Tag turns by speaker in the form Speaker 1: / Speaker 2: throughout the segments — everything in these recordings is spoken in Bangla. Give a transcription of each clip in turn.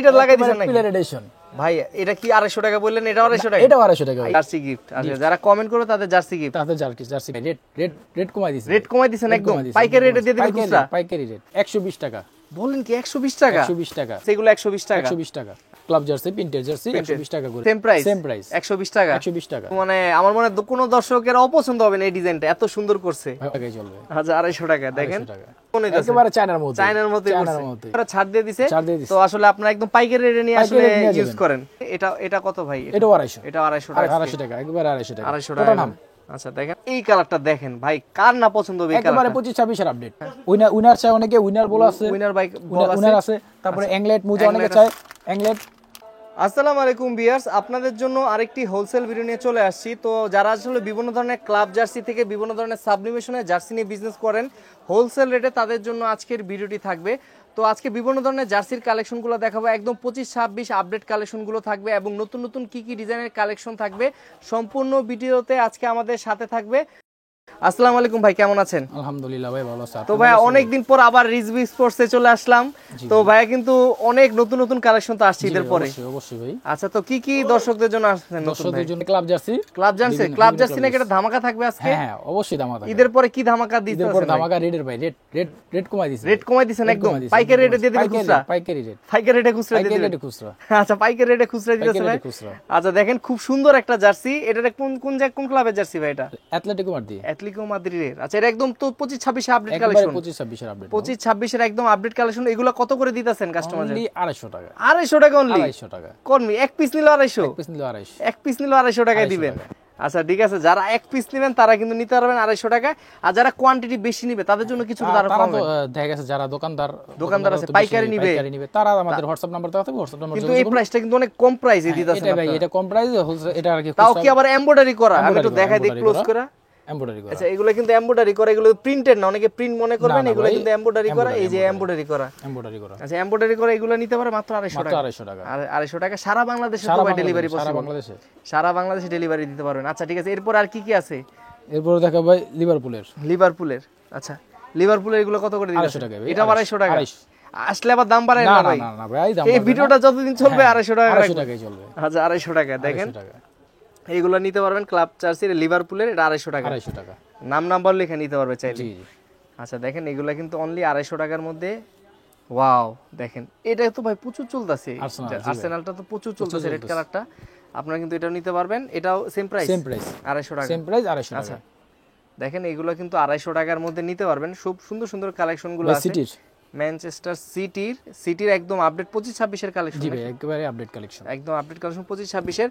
Speaker 1: এটা লাগাই দিয়েছেন নাকি
Speaker 2: প্লেয়ার এডিশন
Speaker 1: ভাই? এটা কি 250 টাকা বললেন? এটা 250 টাকা?
Speaker 2: এটা 250 টাকা ভাই।
Speaker 1: Jersey gift. আচ্ছা, যারা কমেন্ট করো তাদের জার্সি গিফট।
Speaker 2: তাতে জার্সি রেট কমাই দিয়েছে।
Speaker 1: রেট কমাই দিয়েছেন একদম? পাইকারি রেটে দিয়ে দিবেন খুচরা?
Speaker 2: পাইকারি রেট 120 টাকা।
Speaker 1: বলেন কি 120 টাকা?
Speaker 2: 120 টাকা।
Speaker 1: সেগুলো 120 টাকা।
Speaker 2: 120 টাকা। ক্লাব জার্সি, প্রিন্টেড জার্সি 120 টাকা করে।
Speaker 1: Same price?
Speaker 2: সেম প্রাইস
Speaker 1: 120 টাকা।
Speaker 2: 120 টাকা।
Speaker 1: মানে আমার মনে হয় কোনো দর্শকের অপছন্দ হবে না এই ডিজাইনটা, এত সুন্দর করছে।
Speaker 2: টাকাই চলবে।
Speaker 1: আচ্ছা, 250 টাকা দেখেন।
Speaker 2: কোন এটা একেবারে চায়নার মধ্যে।
Speaker 1: চায়নার মধ্যে করছে। তারা ছাড় দিয়ে দিয়েছে। তো আসলে আপনারা একদম পাইকারি রেটে নিয়ে আসলে ইউজ করেন। এটা কত ভাই?
Speaker 2: এটা 250।
Speaker 1: এটা 250 টাকা।
Speaker 2: 250 টাকা, একেবারে 250 টাকা।
Speaker 1: 250 টাকা। আচ্ছা, দেখেন এই কালারটা দেখেন ভাই, কার না পছন্দ হবে এই কালারটা?
Speaker 2: একেবারে 25-26 এর আপডেট। উইনার চাই অনেকে, উইনার বল আছে, উইনার আছে। তারপরে অ্যাংলেট মোজা অনেকে চায়, অ্যাংলেট।
Speaker 1: আসসালামু আলাইকুম ভিউয়ার্স, আপনাদের জন্য আরেকটি হোলসেল ভিডিও নিয়ে চলে আসছি। তো যারা আসলে বিভিন্ন ধরনের ক্লাব জার্সি থেকে বিভিন্ন ধরনের সাবলিমেশনের জার্সি নিয়ে বিজনেস করেন হোলসেল রেটে, তাদের জন্য আজকের ভিডিওটি থাকবে। তো আজকে বিভিন্ন ধরনের জার্সির কালেকশনগুলো দেখাবো, একদম 25-26 আপডেট কালেকশনগুলো থাকবে এবং নতুন নতুন কি কি ডিজাইনের কালেকশন থাকবে সম্পূর্ণ ভিডিওতে আজকে আমাদের সাথে থাকবে। আসসালামু আলাইকুম ভাই, কেমন আছেন?
Speaker 2: আলহামদুলিল্লাহ ভাই, ভালো আছি।
Speaker 1: তো ভাই অনেকদিন পর আবার রিজভি স্পোর্টসে চলে আসলাম। তো ভাই কিন্তু অনেক নতুন নতুন কালেকশন তো আসছে ঈদের পরে।
Speaker 2: অবশ্যই ভাই।
Speaker 1: আচ্ছা, তো কি কি দর্শকদের জন্য আসছেন?
Speaker 2: দর্শকদের জন্য ক্লাব জার্সি
Speaker 1: নাকি এটা ধামাকা থাকবে আজকে?
Speaker 2: হ্যাঁ, অবশ্যই ধামাকা।
Speaker 1: ঈদের পরে কি ধামাকা দিতে
Speaker 2: আছে? ধামাকা রেটের ভাই, রেট কমাই দিয়েছে।
Speaker 1: রেট কমাই দিয়েছেন একদম? পাইকারি রেটে দিয়ে দিবেন খুচরা?
Speaker 2: পাইকারি রেট।
Speaker 1: পাইকারি রেটে খুচরা দিয়ে দিবেন? আচ্ছা, পাইকারি রেটে খুচরা দিতেছে ভাই। আচ্ছা, দেখেন খুব সুন্দর একটা জার্সি। এটা কোন ক্লাবের জার্সি ভাই? এটা অ্যাটলেটিকো মাদ্রিদের। আচ্ছা, এটা একদম তো 25-26 আপডেট কালেকশন।
Speaker 2: 25-26 এর আপডেট।
Speaker 1: 25-26 এর একদম আপডেট কালেকশন। এগুলো কত করে দিতেছেন কাস্টমারদের?
Speaker 2: অনলি 250 টাকা।
Speaker 1: 250 টাকা অনলি?
Speaker 2: 250 টাকা।
Speaker 1: কর্মী এক পিস নিলে 250?
Speaker 2: এক পিস নিলে 250।
Speaker 1: এক পিস নিলে 250 টাকায় দিবেন? আচ্ছা, ঠিক আছে। যারা এক পিস নেবেন তারা কিন্তু নিতে পারবেন 250 টাকায়। আর যারা কোয়ান্টিটি বেশি নিবে তাদের জন্য কিছু তারা কম হবে।
Speaker 2: দেখা গেছে যারা দোকানদার
Speaker 1: আছে পাইকারি নিবে
Speaker 2: তারা আমাদের হোয়াটসঅ্যাপ নাম্বার দেওয়া থাকবে, হোয়াটসঅ্যাপ নাম্বার।
Speaker 1: কিন্তু এই প্রাইসটা কিন্তু অনেক কম প্রাইসে দিতেছেন
Speaker 2: এটা ভাই, এটা কম প্রাইস। এটা আর কি
Speaker 1: তাও কি আবার এমব্রয়ডারি করা? আমি তো দেখাই দিই ক্লোজ করা।
Speaker 2: এমব্রয়ডারি করা।
Speaker 1: আচ্ছা, এগুলো কিন্তু এমব্রয়ডারি করা, এগুলো প্রিন্টেড না। অনেকে প্রিন্ট মনে করবেন, এগুলো কিন্তু এমব্রয়ডারি করা। এই যে এমব্রয়ডারি করা। আচ্ছা, এমব্রয়ডারি করা এগুলো নিতে পারে মাত্র 250 টাকা।
Speaker 2: 250 টাকা।
Speaker 1: আর 250 টাকা সারা বাংলাদেশে তো ডেলিভারি পসিবল। সারা বাংলাদেশে ডেলিভারি দিতে পারবেন। আচ্ছা, ঠিক আছে। এরপর আর কি কি আছে?
Speaker 2: এরপর দেখা ভাই লিভারপুলের।
Speaker 1: আচ্ছা, লিভারপুলের এগুলো কত করে দিবেন?
Speaker 2: 250 টাকা ভাই।
Speaker 1: এটা 250 টাকা। আসলে আবার দাম বাড়ায় না ভাই?
Speaker 2: না ভাই,
Speaker 1: এই ভিডিওটা যতদিন চলবে 250 টাকা।
Speaker 2: 250 টাকাই চলবে।
Speaker 1: আচ্ছা, 250 টাকা। দেখেন এইগুলো নিতে পারবেন ক্লাব জার্সির লিভারপুলের। এটা 250 টাকা।
Speaker 2: 250 টাকা।
Speaker 1: নাম্বার লিখে নিতে পারবে চাইলে।
Speaker 2: জি।
Speaker 1: আচ্ছা, দেখেন এগুলো কিন্তু অনলি 250 টাকার মধ্যে। ওয়াও, দেখেন এটা তো ভাই প্রচুর চলতেছে। আর্সেনালটা তো প্রচুর চলতেছে, রেড কালারটা। আপনারা কিন্তু এটাও নিতে পারবেন। এটাও সেম প্রাইস 250 টাকা।
Speaker 2: সেম প্রাইস 250 টাকা।
Speaker 1: আচ্ছা, দেখেন এগুলো কিন্তু 250 টাকার মধ্যে নিতে পারবেন। খুব সুন্দর সুন্দর কালেকশনগুলো আছে। ম্যানচেস্টার সিটির একদম আপডেট 25-26 এর কালেকশন।
Speaker 2: জি ভাই, একেবারে আপডেট কালেকশন।
Speaker 1: একদম আপডেট কালেকশন 25-26 এর।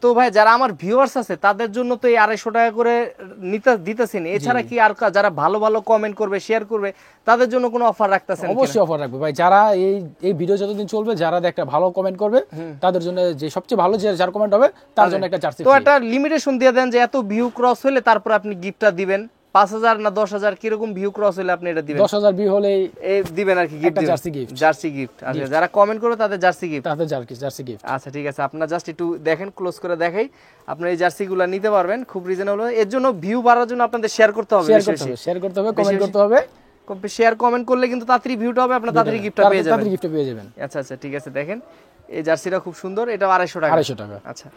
Speaker 1: তো ভাই যারা আমার ভিউয়ার্স আছে তাদের জন্য তো এই 250 টাকা করে দিতেছেন। এছাড়া কি আর যারা ভালো ভালো কমেন্ট করবে, শেয়ার করবে, তাদের জন্য কোনো অফার রাখতেছেন?
Speaker 2: অবশ্যই অফার রাখবে ভাই। যারা এই ভিডিও যতদিন চলবে, যারা একটা ভালো কমেন্ট করবে তাদের জন্য, যে সবচেয়ে ভালো যার কমেন্ট হবে তার জন্য একটা জার্সি।
Speaker 1: তো একটা লিমিটেশন দিয়ে দেন যে এত ভিউ ক্রস হলে তারপর আপনি গিফটটা দিবেন। 5000 না 10000 কিরকম ভিউ ক্রস হলে আপনি এটা দিবেন?
Speaker 2: 10000 ভিউ হলে
Speaker 1: দিবেন আর কি, গিফট জার্সি গিফট। আচ্ছা, যারা কমেন্ট করবে তাদের জার্সি গিফট। আচ্ছা, ঠিক আছে। আপনারা জাস্ট একটু দেখেন, ক্লোজ করে দেখাই। আপনারা এই জার্সিগুলো নিতে পারবেন খুব রিজনেবল। এর জন্য ভিউ বাড়ার জন্য আপনাদের শেয়ার করতে হবে,
Speaker 2: কমেন্ট করতে হবে।
Speaker 1: শেয়ার কমেন্ট করলে কিন্তু তাড়াতাড়ি ভিউটা হবে, আপনারা তাড়াতাড়ি গিফটটা পেয়ে যাবেন। আচ্ছা আচ্ছা, ঠিক আছে। দেখেন এই জার্সিটা খুব সুন্দর। এটা 250 টাকা।
Speaker 2: 250 টাকা।
Speaker 1: আচ্ছা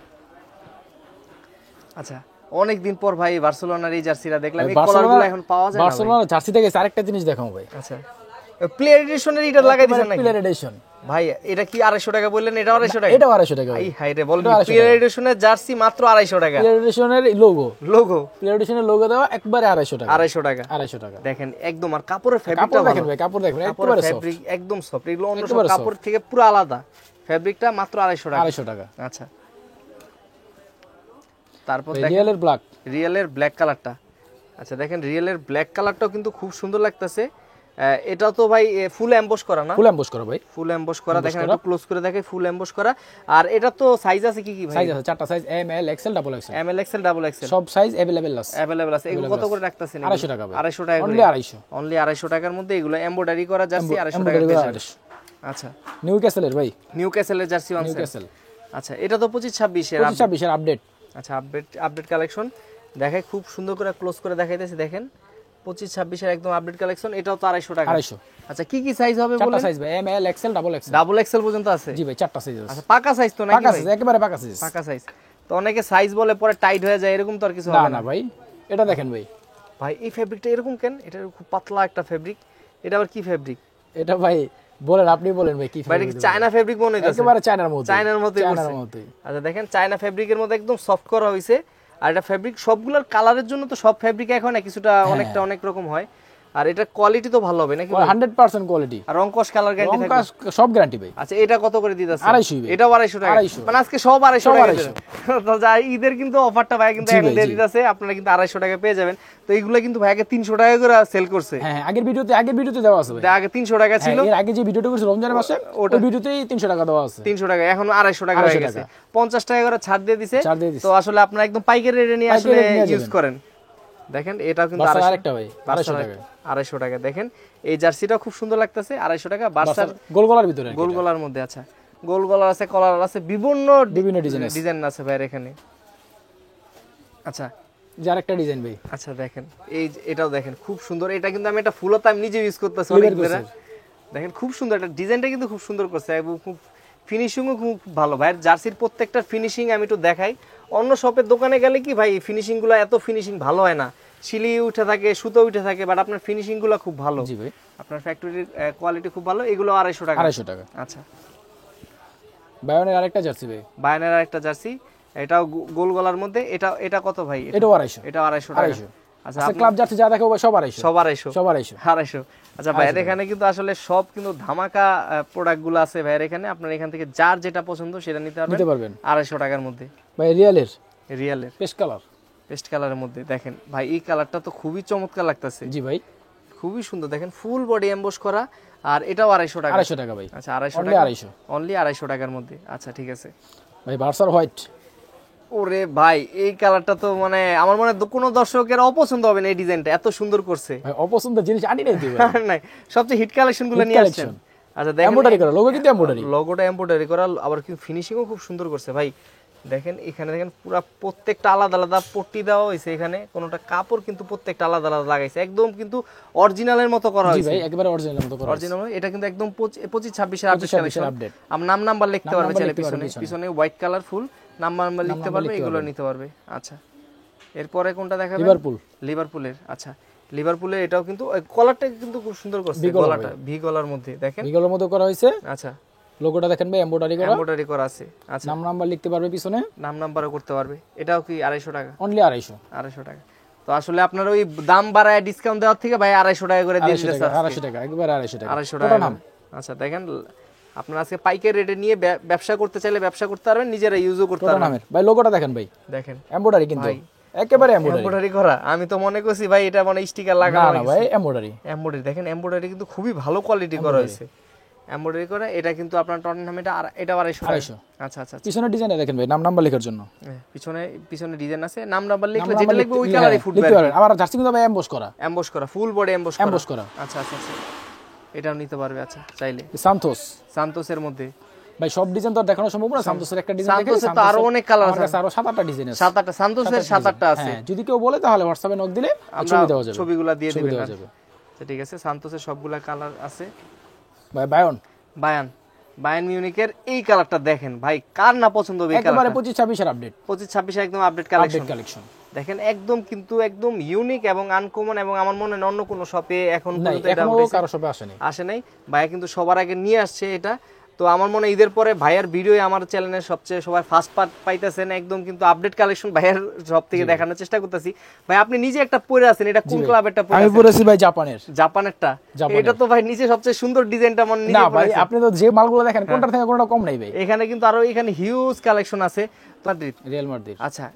Speaker 1: আচ্ছা, অনেকদিন পর ভাই বার্সেলোনার এই জার্সিটা দেখলাম। এই কালারগুলো এখন পাওয়া যায় না।
Speaker 2: বার্সেলোনার জার্সি থেকে আরেকটা জিনিস দেখাবো ভাই।
Speaker 1: আচ্ছা, প্লেয়ার এডিশনের এটা লাগাই দিয়েছেন নাকি?
Speaker 2: প্লেয়ার এডিশন
Speaker 1: ভাই, এটা কি 250 টাকা বললেন? এটা 250 টাকা?
Speaker 2: এটা 250 টাকা।
Speaker 1: এই হাই রে, বলেন প্লেয়ার এডিশনের জার্সি মাত্র 250 টাকা।
Speaker 2: প্লেয়ার এডিশনের প্লেয়ার এডিশনের লোগো দেওয়া একবারে 250 টাকা।
Speaker 1: 250 টাকা।
Speaker 2: 250 টাকা।
Speaker 1: দেখেন একদম। আর কাপড়ের ফেব্রিকটা
Speaker 2: দেখেন ভাই, কাপড় দেখেন, একেবারে
Speaker 1: ফেব্রিক একদম সফট। এগুলো অন্য সব কাপড় থেকে পুরো আলাদা। ফেব্রিকটা মাত্র 250 টাকা।
Speaker 2: 250 টাকা।
Speaker 1: আচ্ছা, তারপর রিয়েলের ব্ল্যাক কালারটা। আচ্ছা, দেখেন রিয়েলের ব্ল্যাক কালারটাও কিন্তু খুব সুন্দর লাগতেছে। এটা তো ভাই ফুল এমবস করা না?
Speaker 2: ফুল এমবস করা ভাই,
Speaker 1: ফুল এমবস করা। দেখেন একটু ক্লোজ করে দেখে, ফুল এমবস করা। আর এটা তো সাইজ আছে কি কি ভাই?
Speaker 2: সাইজ আছে 4টা size, M L XL double XL.
Speaker 1: M L XL double XL
Speaker 2: সব সাইজ अवेलेबल আছে।
Speaker 1: এগুলো কত করে রাখতেছেন?
Speaker 2: 250 টাকা ভাই।
Speaker 1: 250 টাকা
Speaker 2: অনলি 250।
Speaker 1: অনলি 250 টাকার মধ্যে এগুলো এমব্রয়ডারি করা জার্সি 250 টাকা পেয়ে। আচ্ছা,
Speaker 2: নিউক্যাসলের ভাই,
Speaker 1: নিউক্যাসলের জার্সি
Speaker 2: নিউক্যাসল।
Speaker 1: আচ্ছা, এটা তো 25-26 এর।
Speaker 2: 25-26 এর আপডেট।
Speaker 1: আচ্ছা, আপডেট কালেকশন দেখাই খুব সুন্দর করে ক্লোজ করে দেখাইতেছি। দেখেন 25-26 এর একদম আপডেট কালেকশন, এটাও তো 250 টাকা।
Speaker 2: 250।
Speaker 1: আচ্ছা কি কি সাইজ হবে
Speaker 2: চারটা
Speaker 1: বলেন?
Speaker 2: সাইজ ভাই, M L XL double XL.
Speaker 1: Double XL পর্যন্ত আছে?
Speaker 2: জি ভাই, চারটা সাইজ আছে।
Speaker 1: আচ্ছা পাকা সাইজ তো নাকি
Speaker 2: পাকা
Speaker 1: ভাই?
Speaker 2: সাইজ, একেবারে পাকা সাইজ।
Speaker 1: পাকা সাইজ। তো অনেকে সাইজ বলে পরে টাইট হয়ে যায়, এরকম তো আর কিছু
Speaker 2: না
Speaker 1: হবে
Speaker 2: না
Speaker 1: না?
Speaker 2: ভাই, এটা দেখেন ভাই,
Speaker 1: ভাই এই ফেব্রিকটা এরকম কেন? এটা খুব পাতলা একটা ফেব্রিক, এটা আবার কি ফেব্রিক?
Speaker 2: এটা ভাই বলেন, আপনি বলেন ভাই কি
Speaker 1: ভাই এটা কি চায়না ফেব্রিক মনে হইতাছে?
Speaker 2: একেবারে চায়নার মধ্যে।
Speaker 1: চায়নার মধ্যে
Speaker 2: চায়নার মধ্যে।
Speaker 1: আচ্ছা দেখেন চায়না ফেব্রিকের মধ্যে একদম সফট করা হয়েছে। আর এটা ফেব্রিক সবগুলোর কালারের জন্য তো সব ফেব্রিক এখন কিছুটা অনেকটা অনেক রকম হয়। আর এটা কোয়ালিটি তো ভালো হবে নাকি?
Speaker 2: 100% কোয়ালিটি।
Speaker 1: আর রং কস কালার গ্যারান্টি
Speaker 2: রং
Speaker 1: থাকবে?
Speaker 2: কাজ সব গ্যারান্টি ভাই।
Speaker 1: আচ্ছা এটা কত করে দিতেছে?
Speaker 2: 250 ভাই।
Speaker 1: এটাও 250 টাকা।
Speaker 2: 250
Speaker 1: মানে আজকে সব 250
Speaker 2: সব
Speaker 1: টাকা
Speaker 2: 250
Speaker 1: তো যাই ঈদের কিন্তু অফারটা ভাই কিন্তু
Speaker 2: জি
Speaker 1: এখন
Speaker 2: ভাই,
Speaker 1: দিয়ে
Speaker 2: জি।
Speaker 1: দিতেছে, আপনারা কিন্তু 250 টাকা পেয়ে যাবেন। তো এইগুলো কিন্তু ভাইকে 300 টাকা করে সেল করছে।
Speaker 2: হ্যাঁ, আগের ভিডিওতে দেওয়া আছে ভাই।
Speaker 1: আগে 300 টাকা ছিল,
Speaker 2: এর আগে যে ভিডিওটা করেছিল রমজানের মাসে, ওই ভিডিওতেই 300 টাকা দেওয়া আছে।
Speaker 1: 300 টাকা, এখন 250 টাকা হয়ে
Speaker 2: 250
Speaker 1: গেছে।
Speaker 2: টাকা।
Speaker 1: 50 টাকা করে ছাড় দিয়ে দিছে।
Speaker 2: ছাড় দিয়ে দিছে।
Speaker 1: তো আসলে আপনারা একদম পাইকারি রেটে নিয়ে
Speaker 2: পাইকারি
Speaker 1: আসলে
Speaker 2: rate নিয়ে
Speaker 1: ইউজ
Speaker 2: যাবেন।
Speaker 1: করেন। দেখেন এটাও কিন্তু
Speaker 2: বার্সার
Speaker 1: 250
Speaker 2: আরেকটা ভাই, 250 টাকা।
Speaker 1: 250 টাকা। দেখেন এই জার্সিটা খুব সুন্দর লাগতেছে, 250 টাকা। বার্সার
Speaker 2: গোল গলার ভিতরে আর কি
Speaker 1: গোল
Speaker 2: এটা।
Speaker 1: গলার মধ্যে। আচ্ছা গোল গলার আছে, কলার আছে, বিভিন্ন
Speaker 2: ডিজাইন আছে।
Speaker 1: ডিজাইন আছে ভাই এখানে। আচ্ছা
Speaker 2: যে আরেকটা ডিজাইন ভাই।
Speaker 1: আচ্ছা দেখেন এই এটাও দেখেন খুব সুন্দর। এটা কিন্তু আমি এটা ফুলতা আমি নিজে ইউজ করতেছি
Speaker 2: Clear
Speaker 1: অনেক দিন
Speaker 2: করছে।
Speaker 1: ধরে। দেখেন খুব সুন্দর, এটা ডিজাইনটা কিন্তু খুব সুন্দর করছে এবং খুব ফিনিশিংও খুব ভালো ভাই। জার্সির প্রত্যেকটা ফিনিশিং আমি একটু দেখাই। অন্য শপের দোকানে গেলে কি ভাই ফিনিশিংগুলো এত ফিনিশিং ভালো হয় না, সিলি উঠে থাকে, সুতো উঠে থাকে, বাট আপনার ফিনিশিংগুলো খুব ভালো।
Speaker 2: জি ভাই,
Speaker 1: আপনার ফ্যাক্টরির কোয়ালিটি খুব ভালো। এগুলো 250 টাকা।
Speaker 2: 250 টাকা।
Speaker 1: আচ্ছা
Speaker 2: বায়োনের আরেকটা জার্সি ভাই,
Speaker 1: বায়ানের একটা জার্সি, এটাও গোল গলার মধ্যে। এটা এটা কত ভাই?
Speaker 2: এটাও 250।
Speaker 1: এটা 250 টাকা।
Speaker 2: 250।
Speaker 1: আচ্ছা
Speaker 2: আচ্ছা ক্লাব জার্সি যা দেখো ভাই সব 250।
Speaker 1: সব 250।
Speaker 2: সব 250।
Speaker 1: 250। আচ্ছা ভাইয়ের এখানে কিন্তু আসলে সব কিন্তু ধামাকা প্রোডাক্ট গুলো আছে ভাইয়ের এখানে। আপনার এখান থেকে যার যেটা পছন্দ সেটা নিতে
Speaker 2: নিতে
Speaker 1: পারবেন
Speaker 2: পারবেন
Speaker 1: 250 টাকার মধ্যে।
Speaker 2: ভাই রিয়েলের
Speaker 1: রিয়েলের
Speaker 2: পেস্ট কালার।
Speaker 1: পেস্ট কালারের মধ্যে দেখেন ভাই এই কালারটা তো খুবই চমৎকার লাগতেছে,
Speaker 2: জি ভাই,
Speaker 1: খুবই সুন্দর। দেখেন ফুল বডি এমবোস করা, আর এটাও 250 টাকা।
Speaker 2: 250 টাকা ভাই।
Speaker 1: আচ্ছা 250
Speaker 2: Only
Speaker 1: টাকা,
Speaker 2: 250
Speaker 1: অনলি 250 টাকার মধ্যে। আচ্ছা ঠিক আছে
Speaker 2: ভাই। বার্সার হোয়াইট।
Speaker 1: ওরে ভাই এই কালারটা তো মানে আমার মনে হয় কোনো দর্শকের অপছন্দ হবে না, এই ডিজাইনটা এত সুন্দর করছে।
Speaker 2: ভাই অপছন্দের জিনিস আনি নাই তুই ভাই।
Speaker 1: নাই সবচেয়ে হিট কালেকশন গুলো
Speaker 2: Hit
Speaker 1: নিয়ে আসছেন।
Speaker 2: collection।
Speaker 1: আচ্ছা দেখেন
Speaker 2: এমব্রয়ডারি করা, লোগো কিন্তু এমব্রয়ডারি।
Speaker 1: লোগোটা এমব্রয়ডারি করা, আবার কিন্তু ফিনিশিংও খুব সুন্দর করছে ভাই। দেখেন এখানে দেখেন পুরো প্রত্যেকটা আলাদা আলাদা পট্টি দেওয়া হয়েছে এখানে, কোনটা কাপড় কিন্তু প্রত্যেকটা আলাদা আলাদা লাগাইছে, একদম কিন্তু অরিজিনালের মতো করা
Speaker 2: জি
Speaker 1: হয়েছে।
Speaker 2: ভাই, একেবারে অরিজিনাল মতো করা।
Speaker 1: অরিজিনাল এটা কিন্তু একদম 25-26 এর আপডেট
Speaker 2: 25-26
Speaker 1: কালেকশন।
Speaker 2: আপডেট।
Speaker 1: আম নাম্বার লিখতে পারবে চাইলে
Speaker 2: লিখতে পারবে
Speaker 1: পিছনে, পিছনে হোয়াইট কালার ফুল নাম্বার লিখতে পারবে,
Speaker 2: লিখতে
Speaker 1: এগুলো
Speaker 2: পারবে।
Speaker 1: নিতে পারবে। আচ্ছা এরপরে কোনটা দেখাবেন?
Speaker 2: লিভারপুল।
Speaker 1: লিভারপুলের। আচ্ছা লিভারপুলের এটাও কিন্তু কলারটা কিন্তু খুব সুন্দর করছে,
Speaker 2: ভি গলা
Speaker 1: গলাটা ভি গলার মধ্যে দেখেন।
Speaker 2: বিগলের মতো করা হয়েছে।
Speaker 1: আচ্ছা
Speaker 2: লোগোটা দেখেন ভাই এমব্রয়ডারি করা।
Speaker 1: এমব্রয়ডারি করা আছে। আচ্ছা
Speaker 2: নাম্বার লিখতে পারবে পিছনে।
Speaker 1: নাম্বারও করতে পারবে। এটাও কি 250 টাকা?
Speaker 2: অনলি 250।
Speaker 1: 250 টাকা। তো আসলে আপনার ওই দাম বাড়ায় ডিসকাউন্ট দেওয়ার থেকে ভাই 250 টাকা করে দিয়ে
Speaker 2: 250
Speaker 1: দিতেছে
Speaker 2: টাকা,
Speaker 1: আজকে।
Speaker 2: 250 টাকা, একবারে 250 টাকা।
Speaker 1: 250
Speaker 2: টোটাল
Speaker 1: টাকা
Speaker 2: নাম।
Speaker 1: আচ্ছা দেখেন আপনারা আজকে পাইকারি রেটে নিয়ে ব্যবসা করতে চাইলে ব্যবসা করতে পারবেন, নিজেরা ইউজও করতে
Speaker 2: টোটাল
Speaker 1: পারবেন।
Speaker 2: নামের ভাই লোগোটা দেখেন ভাই,
Speaker 1: দেখেন
Speaker 2: এমব্রয়ডারি কিন্তু
Speaker 1: ভাই,
Speaker 2: একেবারে এমব্রয়ডারি।
Speaker 1: এমব্রয়ডারি করা। আমি তো মনে করছি ভাই এটা মানে স্টিকার
Speaker 2: না
Speaker 1: লাগানো।
Speaker 2: না ভাই এমব্রয়ডারি।
Speaker 1: এমব্রয়ডারি দেখেন, এমব্রয়ডারি কিন্তু খুবই ভালো কোয়ালিটি করা হয়েছে। এমব্রয়ডারি করা এটা কিন্তু আপনার টটেনহাম এটা 250 টাকা।
Speaker 2: 250।
Speaker 1: আচ্ছা আচ্ছা
Speaker 2: পিছনে ডিজাইন দেখেন ভাই, নাম্বার লেখার জন্য।
Speaker 1: পিছনে পিছনে ডিজাইন আছে, নাম্বার লিখলে
Speaker 2: নাম
Speaker 1: যেটা
Speaker 2: নাম্বার
Speaker 1: লিখবে ওই
Speaker 2: লিখতে-
Speaker 1: কালারই
Speaker 2: হ্যাঁ,
Speaker 1: ফুটবে।
Speaker 2: লিখতে পারবেন। আবার জার্সি কিন্তু ভাই এমবস করা।
Speaker 1: এমবস করা ফুল বডি এমবস করা।
Speaker 2: এমবস করা।
Speaker 1: আচ্ছা আচ্ছা আচ্ছা এটাও নিতে পারবে। আচ্ছা চাইলে
Speaker 2: সান্তোস।
Speaker 1: সান্তোসের মধ্যে
Speaker 2: ভাই সব ডিজাইন তো আর দেখানো সম্ভব না। সান্তোসের একটা ডিজাইন দেখে,
Speaker 1: সান্তোসের তো আরো অনেক কালার আছে,
Speaker 2: আরো 7-8টা ডিজাইন আছে।
Speaker 1: 7-8টা সান্তোসের 7-8টা আছে।
Speaker 2: হ্যাঁ, যদি কেউ বলে তাহলে হোয়াটসঅ্যাপে নক দিলে
Speaker 1: আমরা
Speaker 2: ছবি দেওয়া যাবে।
Speaker 1: ছবিগুলো দিয়ে
Speaker 2: ছবি
Speaker 1: দিবেন।
Speaker 2: দেওয়া যাবে।
Speaker 1: আচ্ছা ঠিক আছে সান্তোসের সবগুলা কালার আছে।
Speaker 2: ভাই বায়ন।
Speaker 1: বায়ান বায়ান মিউনিকের এই কালারটা দেখেন ভাই, কার না পছন্দ হবে এই
Speaker 2: একেবারে
Speaker 1: কালারটা?
Speaker 2: 25-26 এর আপডেট।
Speaker 1: 25-26 একদম আপডেট
Speaker 2: আপডেট
Speaker 1: কালেকশন।
Speaker 2: কালেকশন
Speaker 1: দেখেন একদম কিন্তু একদম ইউনিক এবং আনকমন, এবং আমার মনে হয় অন্য কোনো শপে এখন
Speaker 2: নাই,
Speaker 1: পর্যন্ত এটা
Speaker 2: এখনো
Speaker 1: উঠেছে
Speaker 2: কারো সবে আসেনি।
Speaker 1: আসে নাই। ভাইয়া কিন্তু সবার আগে নিয়ে আসছে এটা। তো আমার মনে হয় ঈদের পরে ভাইয়ার ভিডিও আমার চ্যানেলে সবচেয়ে সবাই ফার্স্ট পার্ট পাইতেছেন, একদম কিন্তু আপডেট কালেকশন ভাইয়ার সব থেকে দেখানোর চেষ্টা করতেছি। ভাই আপনি নিজে একটা পরে আছেন, এটা কোন ক্লাবেরটা পরে
Speaker 2: আমি
Speaker 1: আছেন?
Speaker 2: পরেছি ভাই জাপানের।
Speaker 1: জাপানেরটা।
Speaker 2: জাপানের।
Speaker 1: এটা তো ভাই নিচে সবচেয়ে সুন্দর ডিজাইনটা মনে
Speaker 2: না
Speaker 1: নিজে
Speaker 2: ভাই
Speaker 1: পরেছেন।
Speaker 2: আপনি তো যে মালগুলো দেখেন কোনটার থেকে কোনটা কম নাই ভাই।
Speaker 1: এখানে কিন্তু আরো এখানে হিউজ কালেকশন আছে। মাদ্রিদ।
Speaker 2: Real Madrid.
Speaker 1: আচ্ছা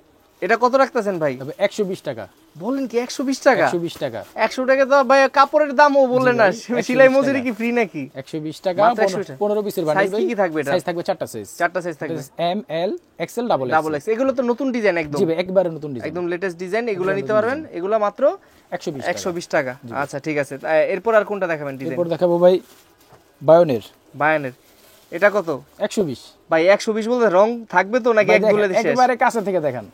Speaker 1: এটা কত রাখতেছেন ভাই?
Speaker 2: তবে 120 টাকা।
Speaker 1: বলেন কি 120 টাকা?
Speaker 2: 120 টাকা।
Speaker 1: 100 টাকা তো ভাই কাপড়ের দামও বললেন না, সেলাই মজুরি কি ফ্রি নাকি?
Speaker 2: 120 টাকা।
Speaker 1: মাত্র 120 টাকা।
Speaker 2: 15 পিসের বান্ডেল
Speaker 1: সাইজ
Speaker 2: ভাই।
Speaker 1: কি কি থাকবে এটা?
Speaker 2: সাইজ থাকবে 4টা সাইজ।
Speaker 1: 4টা সাইজ থাকবে।
Speaker 2: M L XL double
Speaker 1: double X. এগুলো তো নতুন ডিজাইন একদম।
Speaker 2: জি ভাই একবারে নতুন ডিজাইন।
Speaker 1: একদম লেটেস্ট ডিজাইন, এগুলো নিতে পারবেন। এগুলো মাত্র
Speaker 2: 120 টাকা।
Speaker 1: 120 টাকা। আচ্ছা ঠিক আছে। এরপর আর কোনটা দেখাবেন ডিজাইন?
Speaker 2: এরপর দেখাবো ভাই বায়োনের।
Speaker 1: বায়ানের। এটা কত
Speaker 2: 120।
Speaker 1: ভাই? 120 বলতে রং থাকবে তো নাকি এক গুলে দিছে?
Speaker 2: একেবারে কাছে থেকে দেখেন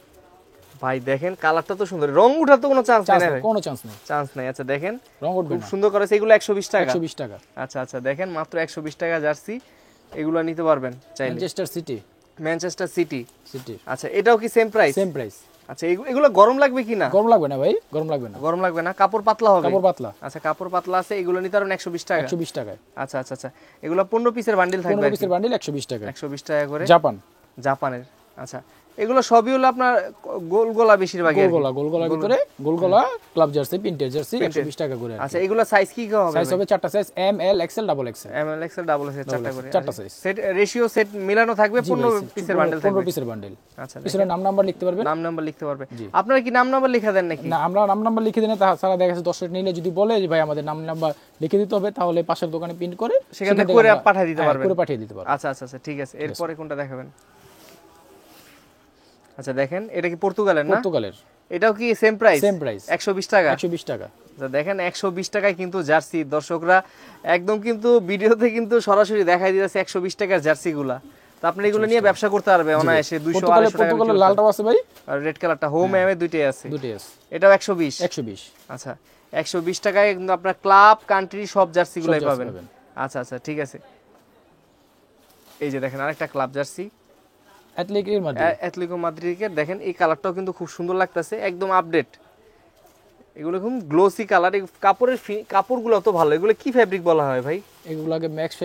Speaker 1: ভাই দেখেন কালারটা তো সুন্দর, রং উঠার তো কোনো চান্স নাই ভাই,
Speaker 2: কোনো চান্স নেই,
Speaker 1: চান্স নাই। আচ্ছা দেখেন
Speaker 2: রং উঠবে
Speaker 1: খুব
Speaker 2: না।
Speaker 1: সুন্দর করেছে, এগুলো 120 টাকা।
Speaker 2: 120 টাকা।
Speaker 1: আচ্ছা আচ্ছা দেখেন মাত্র 120 টাকা জার্সি, এগুলো নিতে পারবেন চাইলে।
Speaker 2: Manchester city.
Speaker 1: Manchester city.
Speaker 2: City.
Speaker 1: আচ্ছা এটাও কি সেম প্রাইস?
Speaker 2: Same price.
Speaker 1: আচ্ছা এগুলো গরম লাগবে কি না?
Speaker 2: গরম লাগবে না ভাই, গরম লাগবে না।
Speaker 1: গরম লাগবে না, কাপড় পাতলা হবে।
Speaker 2: কাপড় পাতলা।
Speaker 1: আচ্ছা কাপড় পাতলা আছে, এগুলো নিতে পারবেন 120 টাকা।
Speaker 2: 120 টাকায়।
Speaker 1: আচ্ছা আচ্ছা আচ্ছা এগুলো 15 পিসের বান্ডিল থাকবে।
Speaker 2: 15 পিসের বান্ডিল 120 টাকা।
Speaker 1: 120 টাকা করে।
Speaker 2: জাপান।
Speaker 1: জাপানের। আচ্ছা এগুলো সবই হলো আপনার গোল গলা বেশিরভাগই।
Speaker 2: গোলগোলার ভিতরে গোলগোলা ক্লাব জার্সি, প্রিন্টেড জার্সি 120 টাকা করে।
Speaker 1: আচ্ছা এগুলো সাইজ কি হবে?
Speaker 2: সাইজ হবে চারটা size, M L XL double XL.
Speaker 1: M L XL double XL চারটা করে।
Speaker 2: চারটা সাইজ।
Speaker 1: সেট রেশিও সেট মিলানো থাকবে, 15 পিসের বান্ডেল থাকবে।
Speaker 2: 15 পিসের বান্ডেল।
Speaker 1: আচ্ছা
Speaker 2: পিছনে নাম নাম্বার লিখতে পারবে।
Speaker 1: নাম নাম্বার লিখতে পারবে। আপনারা কি নাম নাম্বার লিখে দেন নাকি?
Speaker 2: না আমরা নাম নাম্বার লিখে দিই না, তাছাড়া দেখা যাচ্ছে 10 সেট নিলে যদি বলে যে ভাই আমাদের নাম নাম্বার লিখে দিতে হবে, তাহলে পাশের দোকানে প্রিন্ট করে
Speaker 1: সেখান থেকে করে পাঠিয়ে দিতে পারবেন।
Speaker 2: করে পাঠিয়ে দিতে পারবেন।
Speaker 1: আচ্ছা আচ্ছা আচ্ছা ঠিক আছে। এরপরে কোনটা দেখাবেন? আচ্ছা দেখেন এটা কি পর্তুগালের না?
Speaker 2: পর্তুগালের।
Speaker 1: এটাও কি সেম প্রাইস?
Speaker 2: সেম প্রাইস
Speaker 1: 120 টাকা।
Speaker 2: 120 টাকা।
Speaker 1: আচ্ছা দেখেন 120 টাকায় কিন্তু জার্সি, দর্শকরা একদম কিন্তু ভিডিওতে কিন্তু সরাসরি দেখাই দিতেছে 120 টাকার জার্সিগুলা। তো আপনি এগুলো নিয়ে ব্যবসা করতে পারবে অনায়াসে 200 250 টাকা।
Speaker 2: পর্তুগালের লালটাও আছে ভাই,
Speaker 1: আর রেড কালারটা হোম এমে দুইটাই আছে।
Speaker 2: দুটোই আছে।
Speaker 1: এটাও 120।
Speaker 2: 120।
Speaker 1: আচ্ছা 120 টাকায় কিন্তু আপনার ক্লাব কান্ট্রি সব জার্সিগুলাই পাবেন। আচ্ছা আচ্ছা ঠিক আছে। এই যে দেখেন আরেকটা ক্লাব জার্সি, অ্যাটলেটিকো মাদ্রিদের। দেখেন এই কালারটাও কিন্তু খুব সুন্দর লাগতেছে, একদম আপডেট। এগুলো খুব গ্লোসি কালার, কাপড়ের কাপড়গুলো তো ভালো। এগুলো কি ফেব্রিক বলা হয় ভাই?
Speaker 2: এগুলোকে ম্যাক্স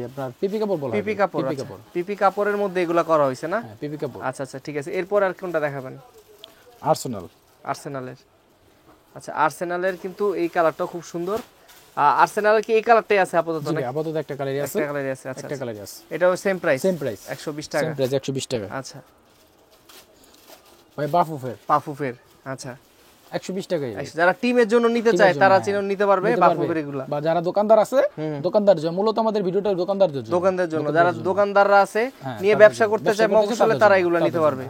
Speaker 2: আপনার পিপি কাপড় বলা হয়।
Speaker 1: পিপি কাপড়। পিপি কাপড়ের মধ্যে এগুলো করা হয়েছে না?
Speaker 2: হ্যাঁ পিপি কাপড়।
Speaker 1: আচ্ছা আচ্ছা ঠিক আছে। এরপর আর কোনটা দেখাবেন?
Speaker 2: আর্সেনাল।
Speaker 1: আর্সেনালের। আচ্ছা আর্সেনালের কিন্তু এই কালারটাও খুব সুন্দর। আর্সেনালের কি এই কালারটাই আছে আপাতত?
Speaker 2: জি আপাতত একটা কালারই আছে।
Speaker 1: একটা কালারই আছে। আচ্ছা
Speaker 2: একটা কালারই আছে।
Speaker 1: এটাও সেম প্রাইস?
Speaker 2: সেম প্রাইস
Speaker 1: 120 টাকা।
Speaker 2: সেম প্রাইস 120 টাকা।
Speaker 1: আচ্ছা
Speaker 2: ভাই বাফুফের।
Speaker 1: পাফুফের। আচ্ছা
Speaker 2: 120 টাকাই।
Speaker 1: যারা টিমের জন্য নিতে চায় তারা নিতে পারবে বাফুফের এগুলা।
Speaker 2: বা যারা দোকানদার আছে, দোকানদার জন্য মূলত আমাদের ভিডিওটা দোকানদারদের জন্য।
Speaker 1: দোকানদারের জন্য, যারা দোকানদাররা আছে নিয়ে ব্যবসা করতে চায় মফস্বলে, তারা এগুলো নিতে পারবে।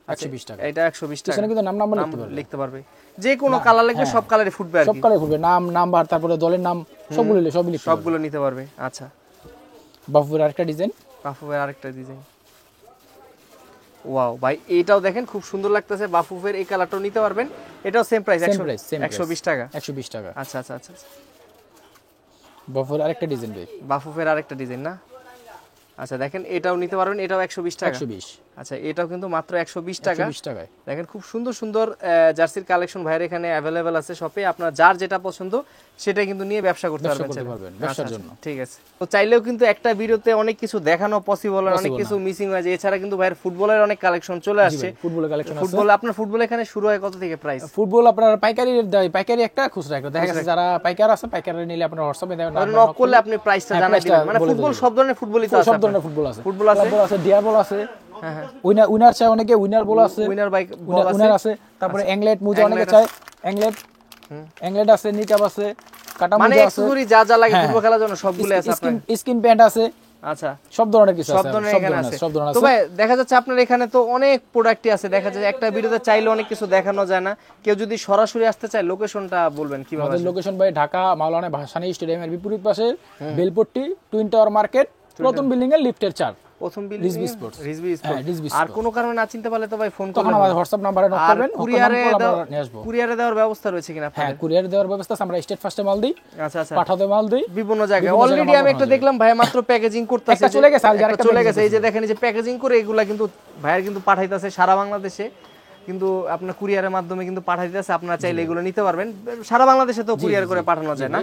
Speaker 2: 120 টাকা।
Speaker 1: এটা 120 টাকা।
Speaker 2: এখানে কিন্তু নাম নাম্বার
Speaker 1: লিখতে পারবে, যে কোনো কালার লাগবে সব কালারে ফুটবে আর কি।
Speaker 2: সব কালারে ফুটবে, নাম নাম্বার তারপরে দলের নাম সবগুলো লিখতে
Speaker 1: সবগুলো নিতে পারবে। আচ্ছা
Speaker 2: বাফুফের আরেকটা ডিজাইন।
Speaker 1: বাফুফের আরেকটা ডিজাইন। ওয়াও ভাই এটাও দেখেন খুব সুন্দর লাগতেছে। বাফুফের এই কালারটাও নিতে পারবেন, এটাও সেম প্রাইস 120 টাকা।
Speaker 2: 120 টাকা।
Speaker 1: আচ্ছা আচ্ছা আচ্ছা
Speaker 2: বাফুফের আরেকটা ডিজাইন ভাই।
Speaker 1: বাফুফের আরেকটা ডিজাইন না? আচ্ছা দেখেন এটাও নিতে পারবেন, এটাও 120 টাকা।
Speaker 2: 120।
Speaker 1: আচ্ছা এটাও কিন্তু মাত্র 120 টাকা।
Speaker 2: 120 টাকায়
Speaker 1: দেখেন খুব সুন্দর সুন্দর জার্সির কালেকশন ভাইয়ের এখানে অ্যাভেলেবেল আছে শপে। আপনার যার যেটা পছন্দ সেটা কিন্তু নিয়ে ব্যবসা করতে পারবেন
Speaker 2: ব্যবসার জন্য।
Speaker 1: ঠিক আছে। তো চাইলেও কিন্তু একটা ভিডিওতে অনেক কিছু দেখানো পসিবল, অনেক কিছু মিসিং হয়ে যায়। এছাড়া কিন্তু ভাইয়ের ফুটবলের অনেক কালেকশন চলে আসছে।
Speaker 2: ফুটবলের কালেকশন আছে।
Speaker 1: ফুটবল আপনার ফুটবল এখানে শুরু হয় কত থেকে প্রাইস?
Speaker 2: ফুটবল আপনার পাইকারি একটা, খুচরা একটা। দেখা গেছে যারা পাইকার আছে, পাইকারে নিলে আপনার হোয়াটসঅ্যাপে দেন,
Speaker 1: নক করলে আপনি প্রাইসটা জানাই দিবেন। মানে ফুটবল সব ধরনের ফুটবলই তো আছে।
Speaker 2: সব ধরনের ফুটবল আছে।
Speaker 1: ফুটবল আছে,
Speaker 2: ডিয়ার বল আছে।
Speaker 1: হ্যাঁ হ্যাঁ
Speaker 2: উইনার চাই অনেকে, উইনার বল আছে।
Speaker 1: উইনার বাইক বল আছে।
Speaker 2: উইনার আছে। তারপরে অ্যাংলেট মোজা অনেকে চায়, অ্যাংলেট আছে, নিকাপ আছে, কাটা মোজা আছে।
Speaker 1: মানে অ্যাকসেসরি যা যা লাগে ফুটবল খেলার জন্য সবগুলো আছে আপনার।
Speaker 2: স্কিন প্যান্ট আছে।
Speaker 1: আচ্ছা
Speaker 2: সব ধরনের কিছু আছে।
Speaker 1: সব ধরনের এখানে আছে। তো ভাই দেখা যাচ্ছে আপনার এখানে তো অনেক প্রোডাক্টই আছে। দেখা যায় একটা ভিডিওতে চাইলে অনেক কিছু দেখানো যায় না। কেউ যদি সরাসরি আসতে চায় লোকেশনটা বলবেন কিভাবে?
Speaker 2: আমাদের লোকেশন ভাই ঢাকা মাওলানা ভাসানী স্টেডিয়ামের বিপরীত পাশে বেলপট্টি টুইন টাওয়ার মার্কেট, প্রথম বিল্ডিং এর লিফটের 4,
Speaker 1: প্রথম বিল্ডিং রিজবি স্পোর্টস। আর কোনো কারণে না চিনতে পারলে তো ভাই ফোন করবেন,
Speaker 2: আমাদের হোয়াটসঅ্যাপ নম্বরে নক করবেন।
Speaker 1: কুরিয়ারে দেওয়ার ব্যবস্থা রয়েছে কিনা আপনাদের?
Speaker 2: হ্যাঁ কুরিয়ারে দেওয়ার ব্যবস্থা আছে। আমরা স্টেট ফার্স্টে মাল দিই।
Speaker 1: আচ্ছা আচ্ছা
Speaker 2: পাঠাতে মাল দিই
Speaker 1: বিভিন্ন জায়গায়। অলরেডি আমি একটা দেখলাম ভাই মাত্র প্যাকেজিং করতেছে,
Speaker 2: একটা চলে গেছে, আর একটা
Speaker 1: চলে গেছে। এই যে দেখেন এই যে প্যাকেজিং করে এগুলা কিন্তু ভাইয়ার কিন্তু পাঠাইতেছে সারা বাংলাদেশে, কিন্তু আপনার কুরিয়ারের মাধ্যমে কিন্তু পাঠাইতেছে। আপনারা চাইলে এগুলো নিতে পারবেন। সারা বাংলাদেশে তো কুরিয়ার করে পাঠানো যায় না।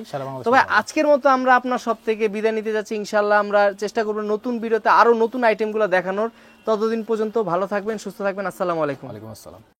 Speaker 1: তবে আজকের মতো আমরা আপনার সব থেকে বিদায় নিতে যাচ্ছি। ইনশাআল্লাহ আমরা চেষ্টা করব নতুন ভিডিওতে আরো নতুন আইটেমগুলো দেখানোর। ততদিন পর্যন্ত ভালো থাকবেন, সুস্থ থাকবেন। আসসালামু আলাইকুম।
Speaker 2: ওয়ালাইকুম আসসালাম।